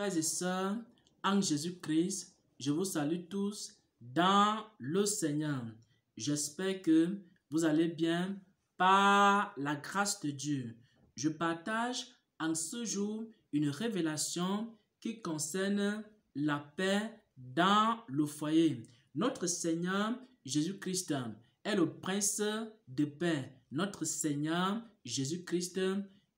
frères et sœurs, en Jésus-Christ, je vous salue tous dans le Seigneur. J'espère que vous allez bien par la grâce de Dieu. Je partage en ce jour une révélation qui concerne la paix dans le foyer. Notre Seigneur Jésus-Christ est le Prince de paix. Notre Seigneur Jésus-Christ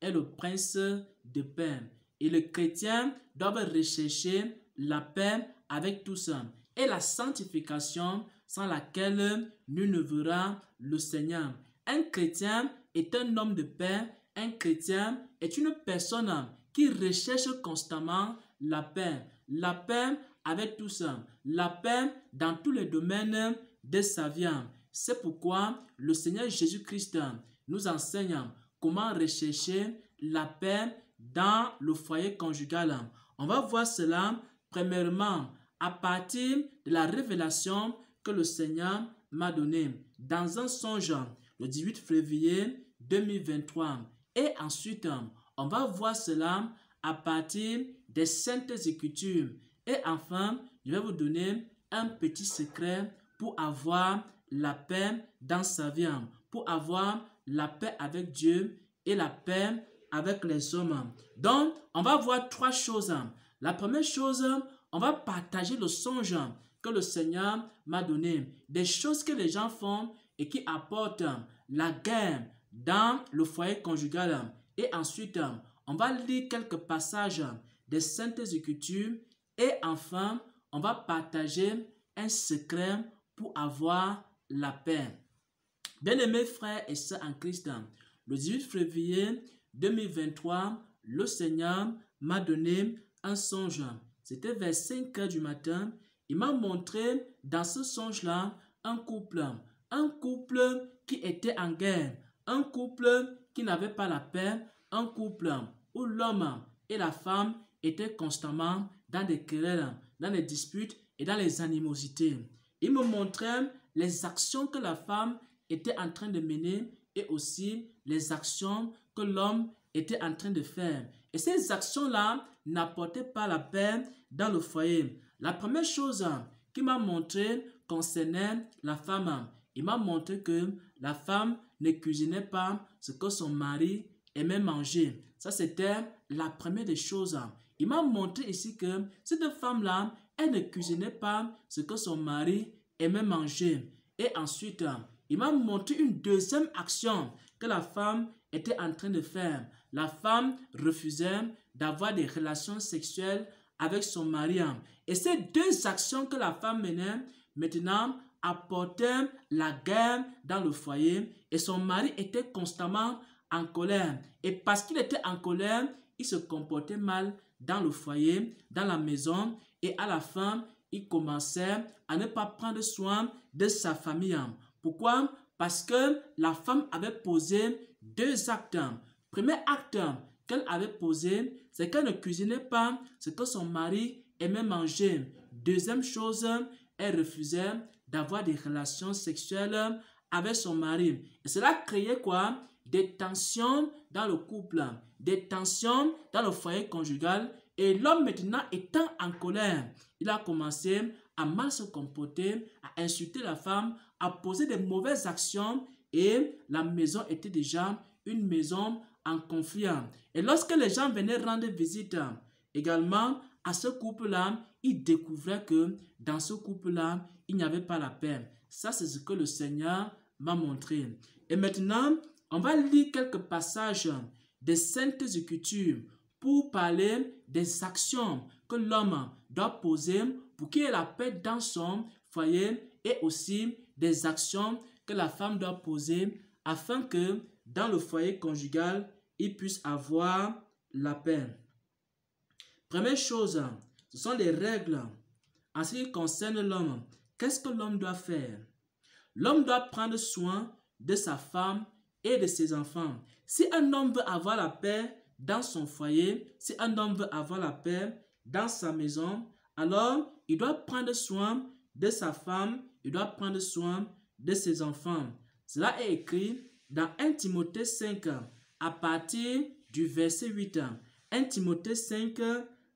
est le Prince de paix. Et les chrétiens doivent rechercher la paix avec tous et la sanctification sans laquelle nul ne verra le Seigneur. Un chrétien est un homme de paix. Un chrétien est une personne qui recherche constamment la paix. La paix avec tous, la paix dans tous les domaines de sa vie. C'est pourquoi le Seigneur Jésus-Christ nous enseigne comment rechercher la paix dans le foyer conjugal. On va voir cela premièrement à partir de la révélation que le Seigneur m'a donnée dans un songe le 18 février 2023. Et ensuite, on va voir cela à partir des Saintes Écritures. Et enfin, je vais vous donner un petit secret pour avoir la paix dans sa vie, pour avoir la paix avec Dieu et la paix avec les hommes. Donc, on va voir trois choses. La première chose, on va partager le songe que le Seigneur m'a donné. Des choses que les gens font et qui apportent la guerre dans le foyer conjugal. Et ensuite, on va lire quelques passages des Saintes Écritures. Et enfin, on va partager un secret pour avoir la paix. Bien-aimés frères et sœurs en Christ, le 18 février 2023, le Seigneur m'a donné un songe. C'était vers 5 heures du matin. Il m'a montré dans ce songe-là un couple qui était en guerre, un couple qui n'avait pas la paix, un couple où l'homme et la femme étaient constamment dans des querelles, dans des disputes et dans les animosités. Il me montrait les actions que la femme était en train de mener et aussi les actions que l'homme était en train de faire. Et ces actions-là n'apportaient pas la paix dans le foyer. La première chose qu'il m'a montré concernait la femme. Il m'a montré que la femme ne cuisinait pas ce que son mari aimait manger. Ça, c'était la première des choses. Il m'a montré ici que cette femme-là, elle ne cuisinait pas ce que son mari aimait manger. Et ensuite, il m'a montré une deuxième action que la femme était en train de faire. La femme refusait d'avoir des relations sexuelles avec son mari. Et ces deux actions que la femme menait, maintenant, apportaient la guerre dans le foyer. Et son mari était constamment en colère. Et parce qu'il était en colère, il se comportait mal dans le foyer, dans la maison. Et à la fin, il commençait à ne pas prendre soin de sa famille. Pourquoi? Parce que la femme avait posé deux actes. Premier acte qu'elle avait posé, c'est qu'elle ne cuisinait pas ce que son mari aimait manger. Deuxième chose, elle refusait d'avoir des relations sexuelles avec son mari. Et cela créait quoi? Des tensions dans le couple, des tensions dans le foyer conjugal. Et l'homme maintenant étant en colère, il a commencé à mal se comporter, à insulter la femme, à poser des mauvaises actions et la maison était déjà une maison en conflit. Et lorsque les gens venaient rendre visite également à ce couple-là, ils découvraient que dans ce couple-là, il n'y avait pas la paix. Ça, c'est ce que le Seigneur m'a montré. Et maintenant, on va lire quelques passages des Saintes Écritures pour parler des actions que l'homme doit poser pour qu'il y ait la paix dans son foyer et aussi des actions que la femme doit poser afin que dans le foyer conjugal, il puisse avoir la paix. Première chose, ce sont les règles en ce qui concerne l'homme. Qu'est-ce que l'homme doit faire? L'homme doit prendre soin de sa femme et de ses enfants. Si un homme veut avoir la paix dans son foyer, si un homme veut avoir la paix dans sa maison, alors il doit prendre soin de sa femme, il doit prendre soin de ses enfants. Cela est écrit dans 1 Timothée 5 à partir du verset 8. 1 Timothée 5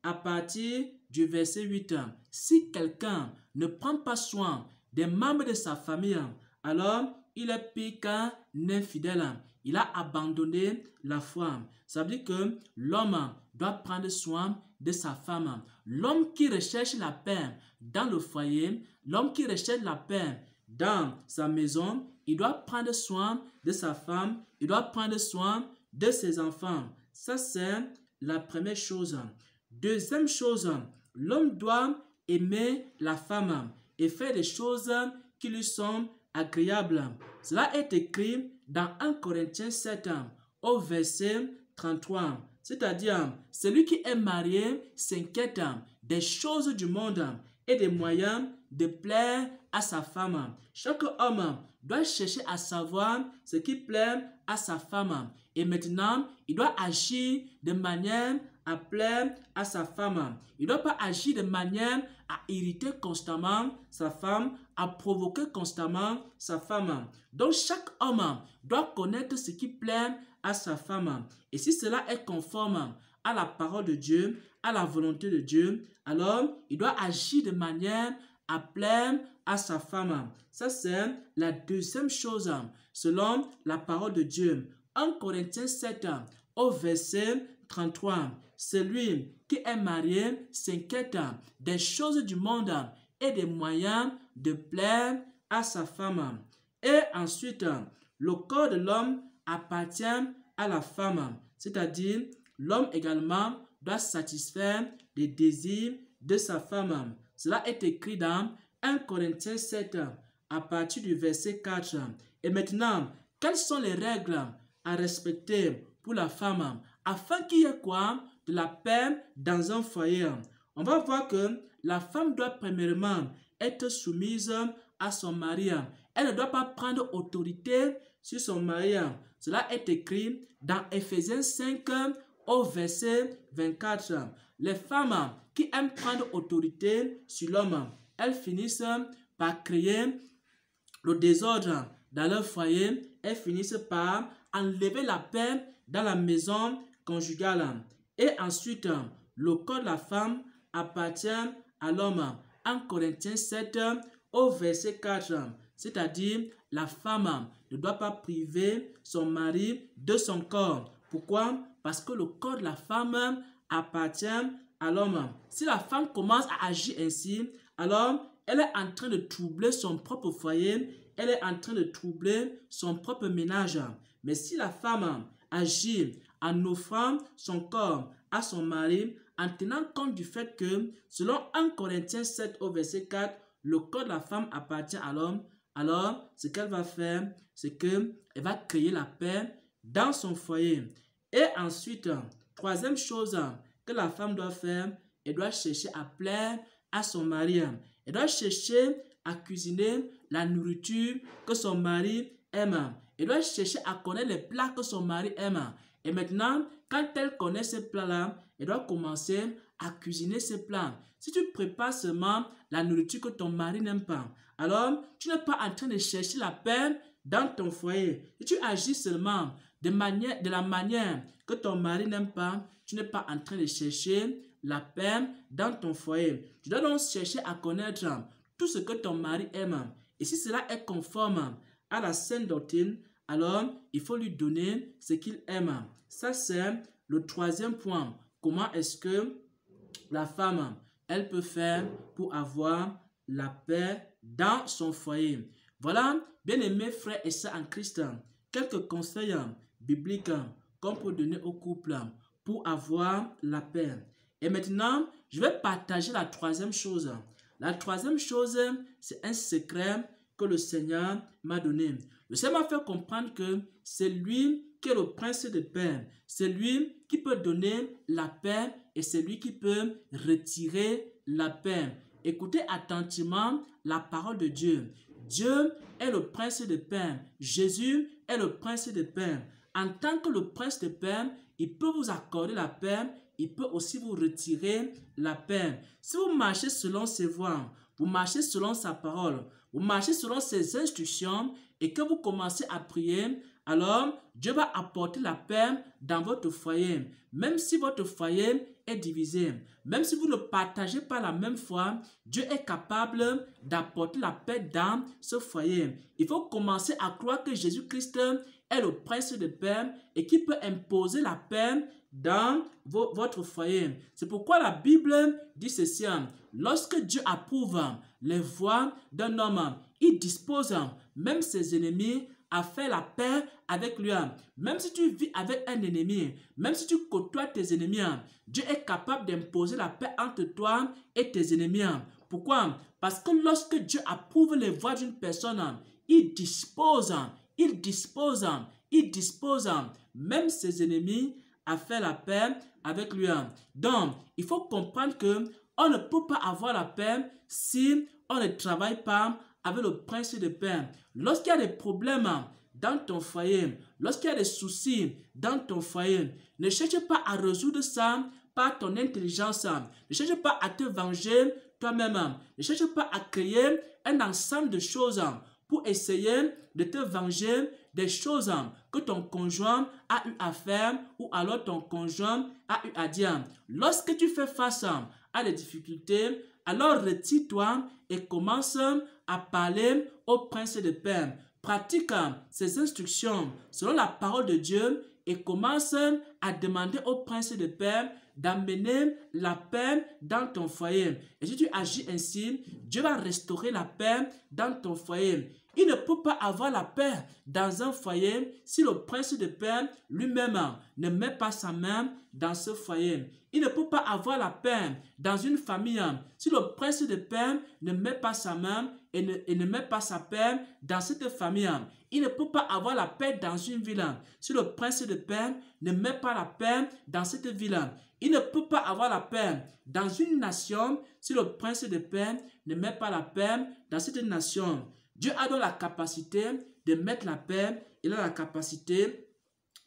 à partir du verset 8. Si quelqu'un ne prend pas soin des membres de sa famille, alors il est pire qu'un infidèle. Il a abandonné la foi. Ça veut dire que l'homme doit prendre soin de sa femme. L'homme qui recherche la paix dans le foyer, l'homme qui recherche la paix dans sa maison, il doit prendre soin de sa femme, il doit prendre soin de ses enfants. Ça, c'est la première chose. Deuxième chose, l'homme doit aimer la femme et faire des choses qui lui sont agréables. Cela est écrit dans 1 Corinthiens 7 au verset 33. C'est-à-dire, celui qui est marié s'inquiète des choses du monde et des moyens de plaire à sa femme. Chaque homme doit chercher à savoir ce qui plaît à sa femme. Et maintenant, il doit agir de manière à plaire à sa femme. Il ne doit pas agir de manière à irriter constamment sa femme, à provoquer constamment sa femme. Donc chaque homme doit connaître ce qui plaît à sa femme. Et si cela est conforme à la parole de Dieu, à la volonté de Dieu, alors il doit agir de manière à plaire à sa femme. Ça, c'est la deuxième chose selon la parole de Dieu. 1 Corinthiens 7 au verset 33. Celui qui est marié s'inquiète des choses du monde et des moyens de plaire à sa femme. Et ensuite, le corps de l'homme appartient à la femme, c'est-à-dire l'homme également doit satisfaire les désirs de sa femme. Cela est écrit dans 1 Corinthiens 7 à partir du verset 4. Et maintenant, quelles sont les règles à respecter pour la femme afin qu'il y ait quoi? De la paix dans un foyer. On va voir que la femme doit premièrement être soumise à son mari. Elle ne doit pas prendre autorité sur son mari. Cela est écrit dans Ephésiens 5 au verset 24. Les femmes qui aiment prendre autorité sur l'homme, elles finissent par créer le désordre dans leur foyer. Elles finissent par enlever la paix dans la maison conjugale. Et ensuite, le corps de la femme appartient à l'homme. 1 Corinthiens 7 au verset 4. C'est-à-dire, la femme ne doit pas priver son mari de son corps. Pourquoi? Parce que le corps de la femme appartient à l'homme. Si la femme commence à agir ainsi, alors elle est en train de troubler son propre foyer, elle est en train de troubler son propre ménage. Mais si la femme agit en offrant son corps à son mari, en tenant compte du fait que, selon 1 Corinthiens 7 au verset 4, le corps de la femme appartient à l'homme, alors ce qu'elle va faire, c'est qu'elle va créer la paix dans son foyer. Et ensuite, troisième chose que la femme doit faire, elle doit chercher à plaire à son mari. Elle doit chercher à cuisiner la nourriture que son mari aime. Elle doit chercher à connaître les plats que son mari aime. Et maintenant, quand elle connaît ces plats-là, elle doit commencer à cuisiner ces plats. Si tu prépares seulement la nourriture que ton mari n'aime pas, alors tu n'es pas en train de chercher la paix dans ton foyer. Si tu agis seulement de la manière que ton mari n'aime pas, tu n'es pas en train de chercher la paix dans ton foyer. Tu dois donc chercher à connaître tout ce que ton mari aime. Et si cela est conforme à la saine doctrine, alors il faut lui donner ce qu'il aime. Ça, c'est le troisième point. Comment est-ce que la femme, elle peut faire pour avoir la paix dans son foyer? Voilà, bien-aimés frères et sœurs en Christ, quelques conseils bibliques qu'on peut donner au couple pour avoir la paix. Et maintenant, je vais partager la troisième chose. La troisième chose, c'est un secret que le Seigneur m'a donné. Le Seigneur m'a fait comprendre que c'est lui qui est le prince de paix. C'est lui qui peut donner la paix et c'est lui qui peut retirer la paix. Écoutez attentivement la parole de Dieu. Dieu est le prince de paix. Jésus est le prince de paix. En tant que le prince de paix, il peut vous accorder la paix, il peut aussi vous retirer la paix. Si vous marchez selon ses voies, vous marchez selon sa parole, vous marchez selon ses instructions et que vous commencez à prier, alors Dieu va apporter la paix dans votre foyer. Même si votre foyer est divisé, même si vous ne partagez pas la même foi, Dieu est capable d'apporter la paix dans ce foyer. Il faut commencer à croire que Jésus-Christ est le prince de paix et qui peut imposer la paix dans votre foyer. C'est pourquoi la Bible dit ceci: lorsque Dieu approuve les voies d'un homme, il dispose même ses ennemis à faire la paix avec lui. Même si tu vis avec un ennemi, même si tu côtoies tes ennemis, Dieu est capable d'imposer la paix entre toi et tes ennemis. Pourquoi? Parce que lorsque Dieu approuve les voies d'une personne, il dispose même ses ennemis à faire la paix avec lui. Donc, il faut comprendre que on ne peut pas avoir la paix si on ne travaille pas avec le prince de paix. Lorsqu'il y a des problèmes dans ton foyer, lorsqu'il y a des soucis dans ton foyer, ne cherche pas à résoudre ça par ton intelligence. Ne cherche pas à te venger toi-même. Ne cherche pas à créer un ensemble de choses pour essayer de te venger des choses que ton conjoint a eu à faire ou alors ton conjoint a eu à dire. Lorsque tu fais face à des difficultés, alors retire-toi et commence à parler au prince de paix. Pratique ces instructions selon la parole de Dieu et commence à demander au prince de paix d'amener la paix dans ton foyer. Et si tu agis ainsi, Dieu va restaurer la paix dans ton foyer. Il ne peut pas avoir la paix dans un foyer si le prince de paix lui-même ne met pas sa main dans ce foyer. Il ne peut pas avoir la paix dans une famille si le prince de paix ne met pas sa main et ne met pas sa paix dans cette famille. Il ne peut pas avoir la paix dans une ville si le prince de paix ne met pas la paix dans cette ville. Il ne peut pas avoir la paix dans une nation si le prince de paix ne met pas la paix dans cette nation. Dieu a donc la capacité de mettre la paix, il a la capacité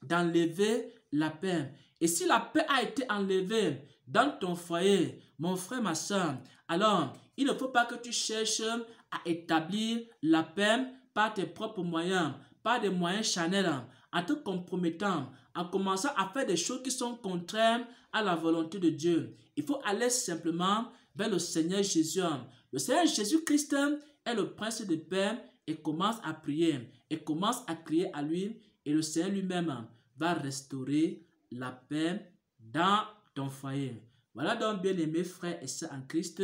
d'enlever la paix. Et si la paix a été enlevée dans ton foyer, mon frère, ma soeur, alors il ne faut pas que tu cherches à établir la paix par tes propres moyens, par des moyens charnels, en te compromettant, en commençant à faire des choses qui sont contraires à la volonté de Dieu. Il faut aller simplement vers le Seigneur Jésus. Le Seigneur Jésus-Christ est le prince de paix et commence à prier et commence à crier à lui et le Seigneur lui-même va restaurer la paix dans ton foyer. Voilà donc, bien-aimés frères et sœurs en Christ,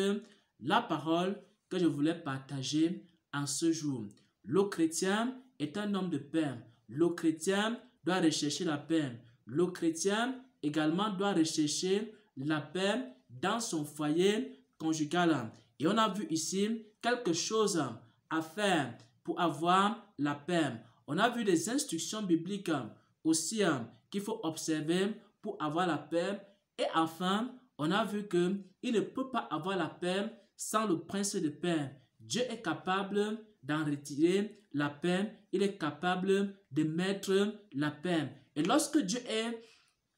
la parole que je voulais partager en ce jour. Le chrétien est un homme de paix. Le chrétien doit rechercher la paix. Le chrétien également doit rechercher la paix dans son foyer conjugal. Et on a vu ici quelque chose à faire pour avoir la paix. On a vu des instructions bibliques aussi qu'il faut observer pour avoir la paix. Et enfin, on a vu qu'il ne peut pas avoir la paix sans le prince de paix. Dieu est capable d'en retirer la paix. Il est capable de mettre la paix. Et lorsque Dieu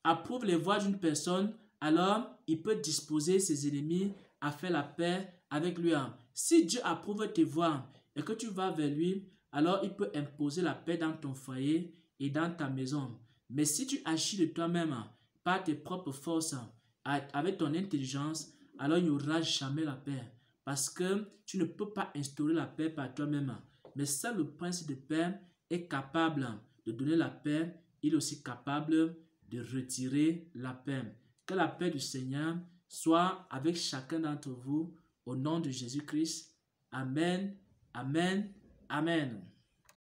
approuve les voies d'une personne, alors il peut disposer ses ennemis à faire la paix avec lui. Si Dieu approuve tes voies et que tu vas vers lui, alors il peut imposer la paix dans ton foyer et dans ta maison. Mais si tu agis de toi-même, par tes propres forces, avec ton intelligence, alors il n'y aura jamais la paix. Parce que tu ne peux pas instaurer la paix par toi-même. Mais seul le prince de paix est capable de donner la paix. Il est aussi capable de retirer la paix. Que la paix du Seigneur soit avec chacun d'entre vous au nom de Jésus-Christ. Amen, amen, amen.